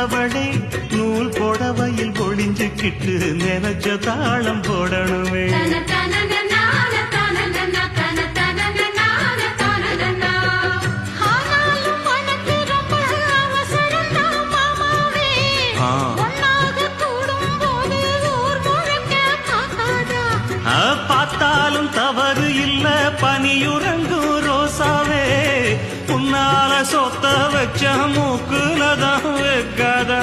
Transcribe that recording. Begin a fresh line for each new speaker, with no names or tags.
வந்தவளே நூல் புடவையில் ஒளிஞ்சுக்கிட்டு நினைச்ச தாளம் போடணுமே. பார்த்தாலும் தவறு இல்ல பனியுறங்கும் ரோசாவே, உன்னால சொத்த வச்ச மூக்குலதான் வைக்காதா.